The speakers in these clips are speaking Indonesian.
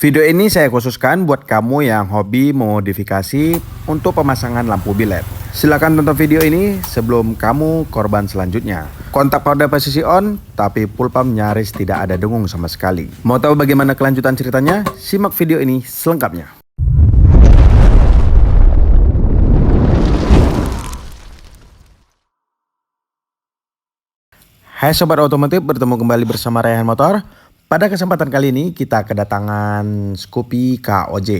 Video ini saya khususkan buat kamu yang hobi memodifikasi untuk pemasangan lampu bilet. Silakan tonton video ini sebelum kamu korban selanjutnya. Kontak pada posisi on, tapi full pump nyaris tidak ada dengung sama sekali. Mau tahu bagaimana kelanjutan ceritanya? Simak video ini selengkapnya. Hai Sobat Otomotif, bertemu kembali bersama Raihan Motor. Pada kesempatan kali ini kita kedatangan Scoopy KOJ.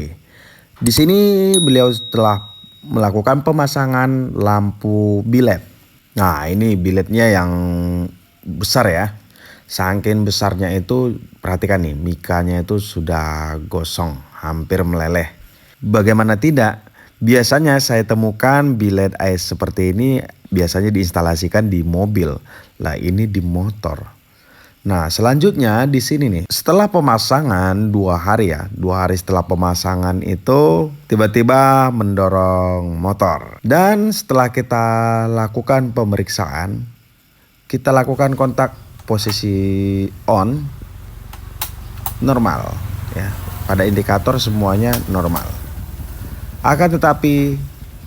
Di sini beliau telah melakukan pemasangan lampu bilet. Nah, ini biletnya yang besar ya. Saking besarnya itu, perhatikan nih, mikanya itu sudah gosong, hampir meleleh. Bagaimana tidak? Biasanya saya temukan bilet AS seperti ini biasanya diinstalasikan di mobil. Lah ini di motor. Nah selanjutnya di sini nih, setelah pemasangan 2 hari ya, 2 hari setelah pemasangan itu tiba-tiba mendorong motor. Dan setelah kita lakukan pemeriksaan, kita lakukan kontak posisi on, normal ya. Pada indikator semuanya normal. Akan tetapi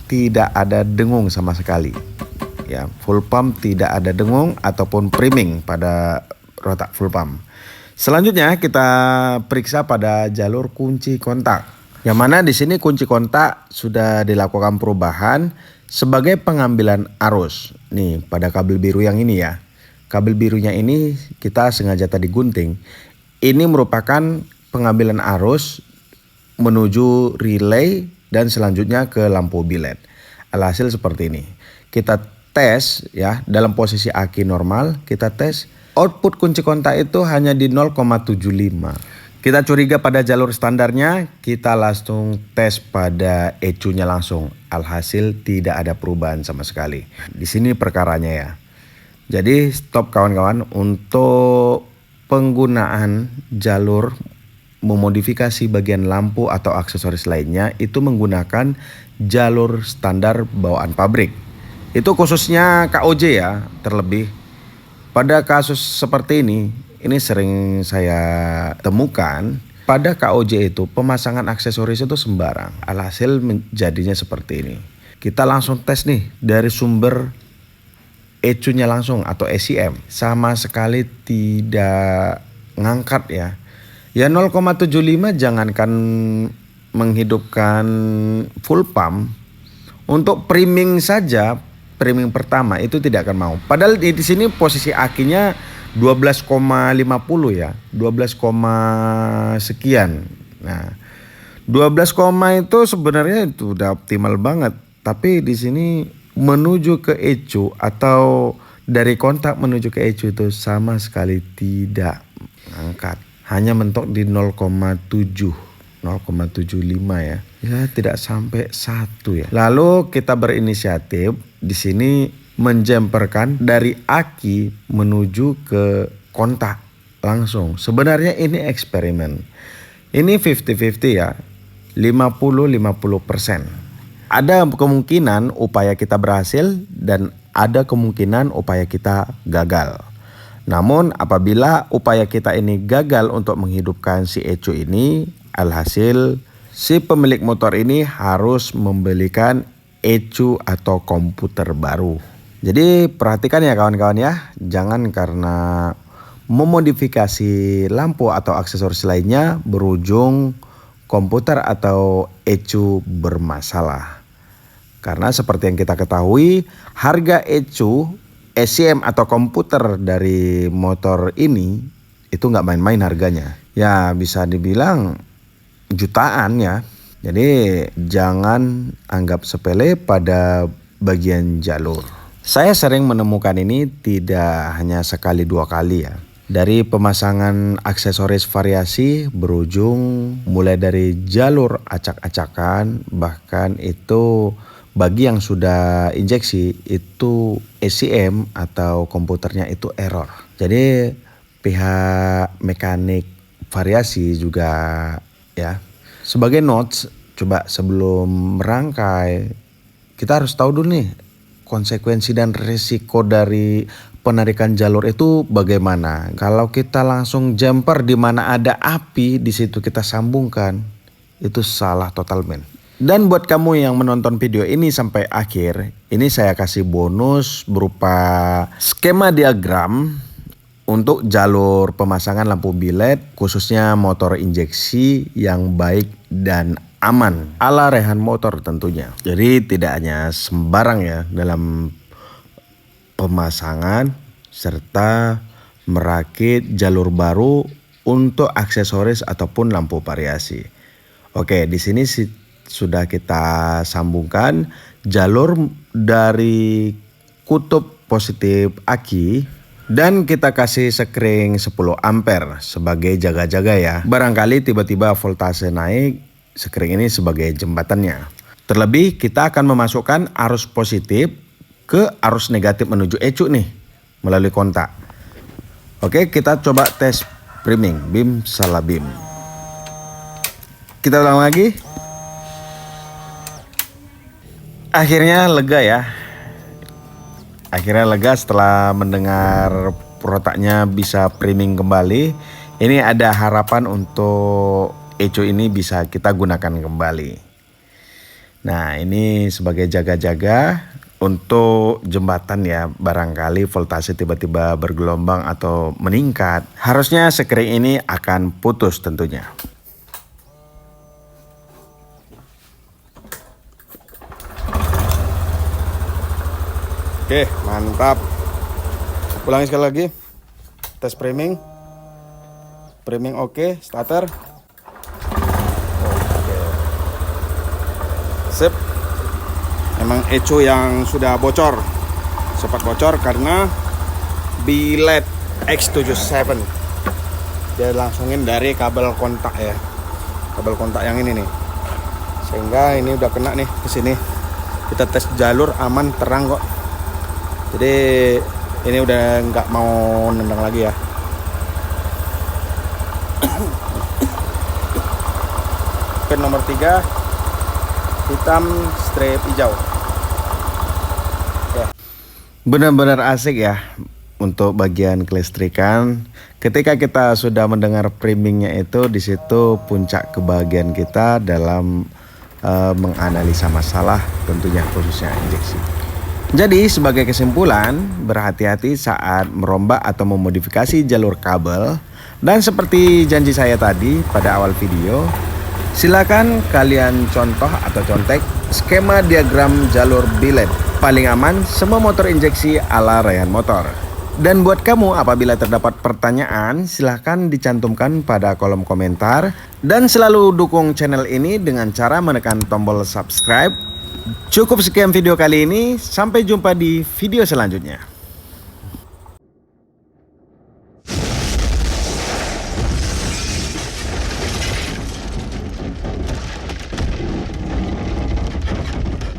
tidak ada dengung sama sekali. Ya, full pump tidak ada dengung ataupun priming pada rotak full pump. Selanjutnya kita periksa pada jalur kunci kontak. Yang mana di sini kunci kontak sudah dilakukan perubahan sebagai pengambilan arus. Nih pada kabel biru yang ini ya. Kabel birunya ini kita sengaja tadi gunting. Ini merupakan pengambilan arus menuju relay dan selanjutnya ke lampu bilet. Alhasil seperti ini. Kita tes ya dalam posisi aki normal, kita tes output kunci kontak itu hanya di 0,75. Kita curiga pada jalur standarnya, kita langsung tes pada ECU-nya langsung. Alhasil tidak ada perubahan sama sekali. Di sini perkaranya ya. Jadi stop kawan-kawan, untuk penggunaan jalur memodifikasi bagian lampu atau aksesoris lainnya itu menggunakan jalur standar bawaan pabrik. Itu khususnya KOJ ya, terlebih. Pada kasus seperti ini sering saya temukan pada KOJ itu pemasangan aksesoris itu sembarang. Alhasil jadinya seperti ini. Kita langsung tes nih dari sumber ECU-nya langsung atau ECM. Sama sekali tidak ngangkat ya. Ya 0,75 jangankan menghidupkan full pump. Untuk priming saja, priming pertama itu tidak akan mau. Padahal di sini posisi akinya 12,50 ya, 12, sekian. Nah, 12, itu sebenarnya itu udah optimal banget. Tapi di sini menuju ke ECU atau dari kontak menuju ke ECU itu sama sekali tidak angkat. Hanya mentok di 0,75 ya. Ya tidak sampai 1 ya. Lalu kita berinisiatif di sini menjemperkan dari aki menuju ke kontak langsung. Sebenarnya ini eksperimen. Ini 50-50 ya. 50-50%. Ada kemungkinan upaya kita berhasil dan ada kemungkinan upaya kita gagal. Namun apabila upaya kita ini gagal untuk menghidupkan si ECU ini, alhasil si pemilik motor ini harus membelikan ECU atau komputer baru. Jadi perhatikan ya kawan-kawan ya, jangan karena memodifikasi lampu atau aksesoris lainnya berujung komputer atau ECU bermasalah. Karena seperti yang kita ketahui, harga ECU, ECM atau komputer dari motor ini itu nggak main-main harganya. Ya bisa dibilang jutaan ya. Jadi jangan anggap sepele pada bagian jalur. Saya sering menemukan ini tidak hanya sekali 2 kali ya. Dari pemasangan aksesoris variasi berujung mulai dari jalur acak-acakan, bahkan itu bagi yang sudah injeksi itu ECM atau komputernya itu error. Jadi pihak mekanik variasi juga ya. Sebagai notes, coba sebelum merangkai kita harus tahu dulu nih konsekuensi dan risiko dari penarikan jalur itu bagaimana? Kalau kita langsung jumper di mana ada api, di situ kita sambungkan, itu salah total men. Dan buat kamu yang menonton video ini sampai akhir, ini saya kasih bonus berupa skema diagram untuk jalur pemasangan lampu bilet khususnya motor injeksi yang baik dan aman ala Rehan Motor tentunya. Jadi tidak hanya sembarang ya dalam pemasangan serta merakit jalur baru untuk aksesoris ataupun lampu variasi. Oke, di sini sudah kita sambungkan jalur dari kutub positif aki dan kita kasih sekring 10 ampere sebagai jaga-jaga ya. Barangkali tiba-tiba voltase naik, sekring ini sebagai jembatannya. Terlebih kita akan memasukkan arus positif ke arus negatif menuju ECU nih melalui kontak. Oke, kita coba tes priming, bim salah bim. Kita ulang lagi. Akhirnya lega ya. Akhirnya lega setelah mendengar protaknya bisa priming kembali. Ini ada harapan untuk ECU ini bisa kita gunakan kembali. Nah, ini sebagai jaga-jaga untuk jembatan ya. Barangkali voltase tiba-tiba bergelombang atau meningkat. Harusnya sekring ini akan putus tentunya. Oke, mantap. Ulangi sekali lagi. Tes priming. Priming oke, starter. Oke. Sip. Memang ECU yang sudah bocor. Sempat bocor karena bilet X77. Dia langsungin dari kabel kontak ya. Kabel kontak yang ini nih. Sehingga ini udah kena nih ke sini. Kita tes jalur aman, terang kok. Jadi ini udah nggak mau nendang lagi ya. Pin nomor 3 hitam strip hijau. Ya. Benar-benar asik ya untuk bagian kelistrikan. Ketika kita sudah mendengar primingnya itu, di situ puncak kebahagiaan kita dalam menganalisa masalah tentunya khususnya injeksi. Jadi sebagai kesimpulan, berhati-hati saat merombak atau memodifikasi jalur kabel. Dan seperti janji saya tadi pada awal video, silakan kalian contoh atau contek skema diagram jalur bilet. Paling aman semua motor injeksi ala Rehan Motor. Dan buat kamu apabila terdapat pertanyaan, silahkan dicantumkan pada kolom komentar. Dan selalu dukung channel ini dengan cara menekan tombol subscribe. Cukup sekian video kali ini, sampai jumpa di video selanjutnya.